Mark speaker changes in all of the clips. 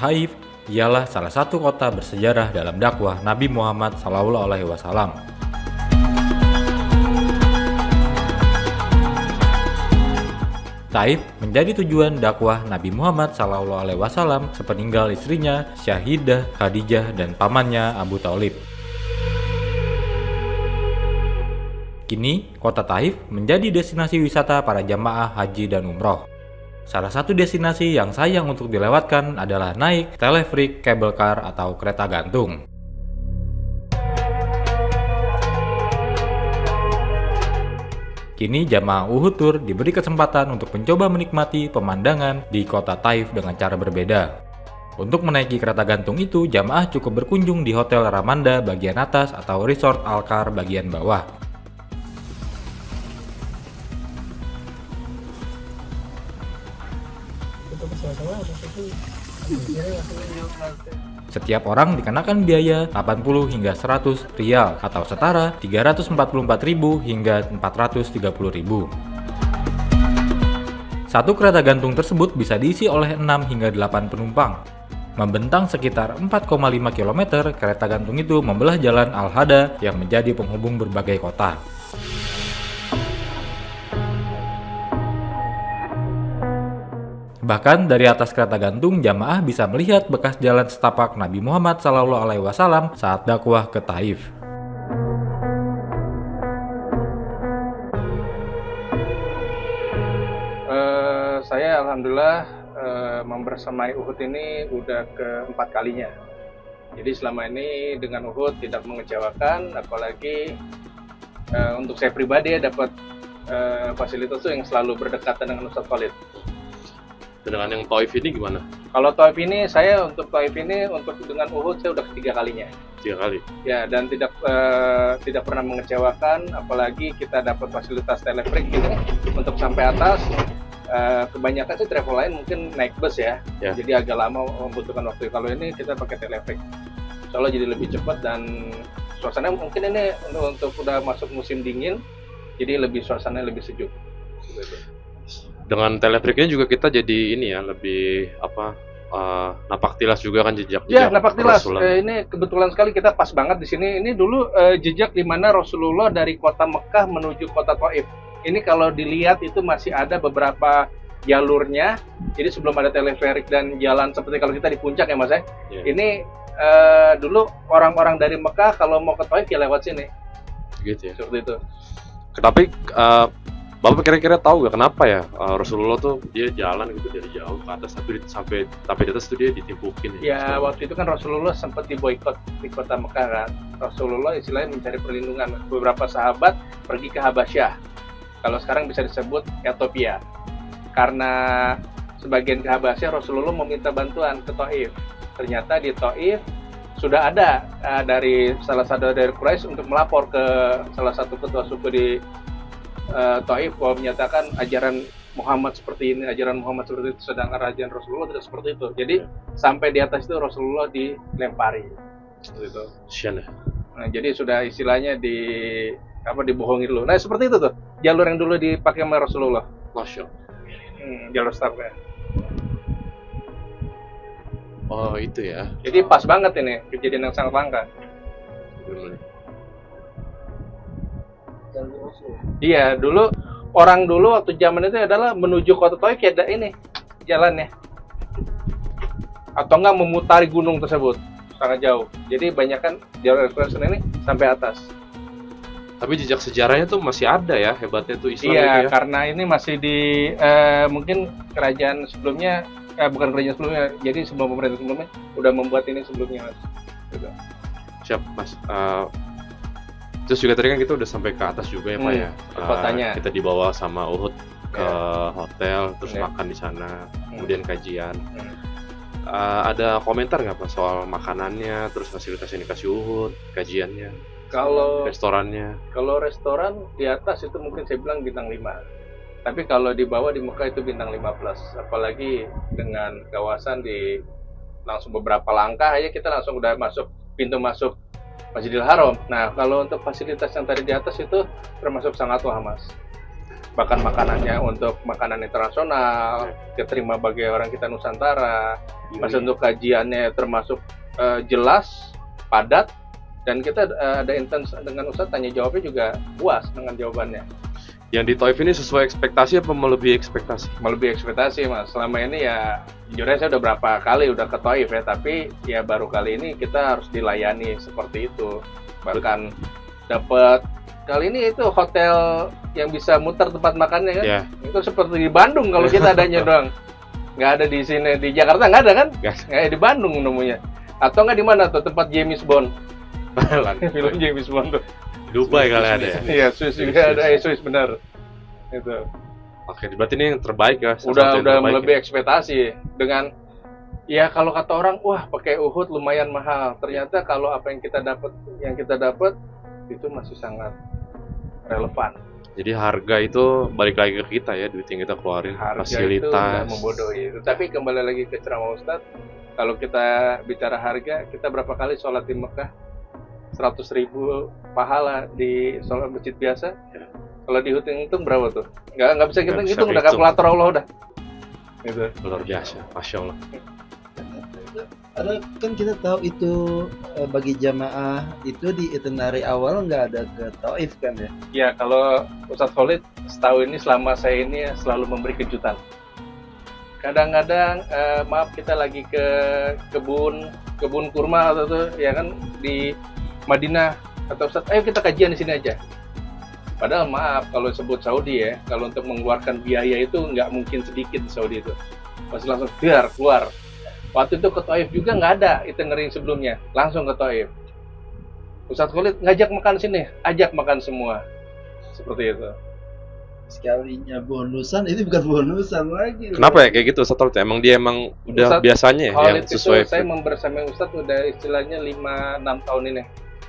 Speaker 1: Taif ialah salah satu kota bersejarah dalam dakwah Nabi Muhammad SAW. Taif menjadi tujuan dakwah Nabi Muhammad SAW sepeninggal istrinya Syahidah Khadijah dan pamannya Abu Thalib. Kini, kota Taif menjadi destinasi wisata para jamaah haji dan umroh. Salah satu destinasi yang sayang untuk dilewatkan adalah naik teleferik cable car atau kereta gantung. Kini jamaah Uhud Tour diberi kesempatan untuk mencoba menikmati pemandangan di kota Taif dengan cara berbeda. Untuk menaiki kereta gantung itu, jamaah cukup berkunjung di Hotel Ramanda bagian atas atau Resort Alkar bagian bawah. Setiap orang dikenakan biaya 80 hingga 100 rial atau setara 344.000 hingga 430.000. Satu kereta gantung tersebut bisa diisi oleh 6 hingga 8 penumpang. Membentang sekitar 4,5 km, kereta gantung itu membelah jalan Al-Hada yang menjadi penghubung berbagai kota. Bahkan dari atas kereta gantung, jamaah bisa melihat bekas jalan setapak Nabi Muhammad SAW saat dakwah ke Taif.
Speaker 2: Saya alhamdulillah membersamai Uhud ini udah keempat kalinya. Jadi selama ini dengan Uhud tidak mengecewakan, apalagi untuk saya pribadi dapat fasilitas itu yang selalu berdekatan dengan Ustadz Khalid.
Speaker 3: Dengan yang Taif ini gimana?
Speaker 2: Kalau Taif ini, saya untuk Taif ini untuk dengan Uhud saya udah ketiga kalinya.
Speaker 3: 3 kali?
Speaker 2: Ya, dan tidak pernah mengecewakan, apalagi kita dapat fasilitas teleferik gitu untuk sampai atas. Kebanyakan sih travel lain mungkin naik bus ya. Jadi agak lama membutuhkan waktu. Kalau ini kita pakai teleferik, soalnya jadi lebih cepat dan suasana mungkin ini untuk udah masuk musim dingin, jadi suasananya lebih sejuk. Gitu.
Speaker 3: Dengan teleferiknya juga kita jadi ini ya, lebih napak tilas juga kan jejak.
Speaker 2: Ya, napak tilas. Ini kebetulan sekali kita pas banget di sini. Ini dulu jejak di mana Rasulullah dari kota Mekah menuju kota Taif. Ini kalau dilihat itu masih ada beberapa jalurnya. Jadi sebelum ada teleferik dan jalan seperti kalau kita di puncak ya Mas ya. Yeah. Ini dulu orang-orang dari Mekah kalau mau ke Taif ya lewat sini.
Speaker 3: Gitu ya.
Speaker 2: Seperti itu.
Speaker 3: Tapi Bapak kira-kira tahu gak kenapa ya Rasulullah tuh dia jalan gitu dari jauh ke atas tapi di atas tuh dia ditimpukin
Speaker 2: ya? Waktu itu kan Rasulullah sempat diboikot di kota Mekah kan. Rasulullah istilahnya mencari perlindungan. Beberapa sahabat pergi ke Habasyah. Kalau sekarang bisa disebut Ethiopia. Karena sebagian ke Habasyah Rasulullah meminta bantuan ke Taif. Ternyata di Taif sudah ada dari salah satu dari Quraisy untuk melapor ke salah satu ketua suku di Taif bahwa menyatakan ajaran Muhammad seperti ini, ajaran Muhammad seperti itu, sedangkan ajaran Rasulullah tidak seperti itu. Jadi sampai di atas itu Rasulullah dilempari, seperti itu. Nah, jadi sudah istilahnya dibohongi dulu. Nah seperti itu tuh jalur yang dulu dipakai oleh Rasulullah.
Speaker 3: Masya.
Speaker 2: Jalur startnya.
Speaker 3: Oh itu ya.
Speaker 2: Jadi pas banget ini kejadian yang sangat langka. Iya, orang dulu waktu zaman itu adalah menuju kota Taif ya ada ini jalannya. Atau enggak memutari gunung tersebut sangat jauh. Jadi banyak kan jalur ekspresi ini sampai atas.
Speaker 3: Tapi jejak sejarahnya tuh masih ada ya, hebatnya tuh Islam.
Speaker 2: Iya,
Speaker 3: ya?
Speaker 2: Karena ini masih di mungkin kerajaan sebelumnya, bukan kerajaan sebelumnya, jadi sebelum pemerintah sebelumnya udah membuat ini sebelumnya Mas. Gitu.
Speaker 3: Siap Mas. Terus juga tadi kan kita udah sampai ke atas juga ya Pak ya.
Speaker 2: Kotanya.
Speaker 3: Kita dibawa sama Uhud ke hotel, terus makan di sana, kemudian kajian. Ada komentar nggak Pak soal makanannya, terus fasilitas yang dikasih Uhud, kajiannya, restorannya? Kalau
Speaker 2: restoran di atas itu mungkin saya bilang bintang 5. Tapi kalau di bawah di Mekah itu bintang 5+. Apalagi dengan kawasan di langsung beberapa langkah aja kita langsung udah masuk pintu masuk Masjidil Haram. Nah, kalau untuk fasilitas yang tadi di atas itu termasuk sangat wah, Mas. bahkan makanannya untuk makanan internasional, diterima bagi orang kita Nusantara. Masa untuk kajiannya termasuk jelas, padat, dan kita ada intens dengan Ustadz, tanya jawabnya juga puas dengan jawabannya.
Speaker 3: Yang di Taif ini sesuai ekspektasi apa melebihi ekspektasi?
Speaker 2: Melebihi ekspektasi, Mas. Selama ini ya jujur aja saya udah berapa kali udah ke Taif ya, tapi ya baru kali ini kita harus dilayani seperti itu. Bahkan dapat kali ini itu hotel yang bisa muter tempat makannya kan.
Speaker 3: Ya.
Speaker 2: Itu seperti di Bandung kalau kita adanya doang. Nggak ada di sini, di Jakarta nggak ada kan? Nggak ada di Bandung nemunya. Atau nggak di mana tuh tempat James Bond? Film James Bond tuh.
Speaker 3: Dubai kali ada ya?
Speaker 2: Iya, Swiss juga ada, Swiss benar. Itu.
Speaker 3: Oke, berarti ini yang terbaik ya?
Speaker 2: Udah melebihi ekspektasi. Dengan ya kalau kata orang, wah pakai Uhud lumayan mahal. Ternyata kalau apa yang kita dapat itu masih sangat relevan.
Speaker 3: Jadi harga itu balik lagi ke kita ya, duit yang kita keluarin,
Speaker 2: Harga
Speaker 3: fasilitas.
Speaker 2: itu nggak membodohi. Tapi kembali lagi ke ceramah Ustadz, kalau kita bicara harga, kita berapa kali sholat di Mekah? 100.000 pahala di sholat masjid biasa.
Speaker 3: Ya.
Speaker 2: Kalau dihitung berapa tuh? Nggak bisa kita
Speaker 3: Nggak bisa
Speaker 2: hitung, udah
Speaker 3: dihitung.
Speaker 2: kalkulator Allah udah. Gitu.
Speaker 3: Luar biasa, Masya Allah.
Speaker 4: Karena kan kita tahu itu bagi jamaah itu di itinerary awal nggak ada ke Taif kan ya?
Speaker 2: Ya kalau Ustadz Khalid setahu ini selama saya ini selalu memberi kejutan. Kadang-kadang maaf kita lagi ke kebun kurma atau tuh ya kan di Madinah atau Ustadz, ayo kita kajian di sini aja. Padahal maaf kalau sebut Saudi ya, kalau untuk mengeluarkan biaya itu nggak mungkin sedikit di Saudi itu. Masih langsung biar keluar. Waktu itu ke Taif juga nggak ada itinerary sebelumnya, langsung ke Taif. Ustadz Khalid ngajak makan sini, ajak makan semua. Seperti itu.
Speaker 4: Sekalinya bonusan, ini bukan bonusan lagi.
Speaker 3: Kenapa ya kayak gitu Ustadz? Emang dia udah
Speaker 2: Ustadz
Speaker 3: biasanya ya, yang
Speaker 2: Khalid
Speaker 3: sesuai.
Speaker 2: itu saya membersama Ustadz udah istilahnya 5-6 tahun ini.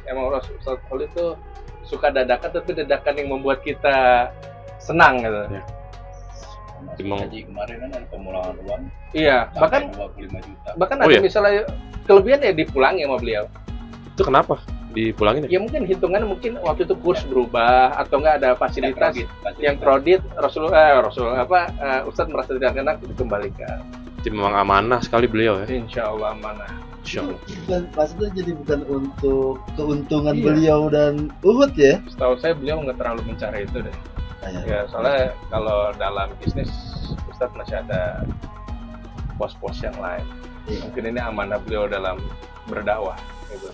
Speaker 2: Emang Ustadz Khalid itu suka dadakan, tapi dadakan yang membuat kita senang gitu.
Speaker 3: Ya. Emang
Speaker 5: Haji kemarin kan ada pemulangan uang
Speaker 2: Iya, bahkan
Speaker 5: sampai 25 juta.
Speaker 2: ada
Speaker 3: iya?
Speaker 2: misalnya kelebihan ya dipulangi sama beliau.
Speaker 3: itu kenapa dipulangin ya?
Speaker 2: Ya mungkin hitungan mungkin waktu itu kurs berubah atau enggak ada fasilitas yang kredit Rasulullah Ustadz merasa tidak enak dikembalikan.
Speaker 3: Jadi memang amanah sekali beliau ya.
Speaker 2: Insya Allah amanah.
Speaker 3: Insya Allah.
Speaker 4: Maksudnya jadi bukan untuk keuntungan
Speaker 2: Iya.
Speaker 4: beliau dan Uhud ya?
Speaker 2: Setahu saya beliau nggak terlalu mencari itu deh.
Speaker 4: Ya.
Speaker 2: Ya soalnya kalau dalam bisnis Ustadz masih ada pos-pos yang lain.
Speaker 4: Iya.
Speaker 2: Mungkin ini amanah beliau dalam berdakwah gitu.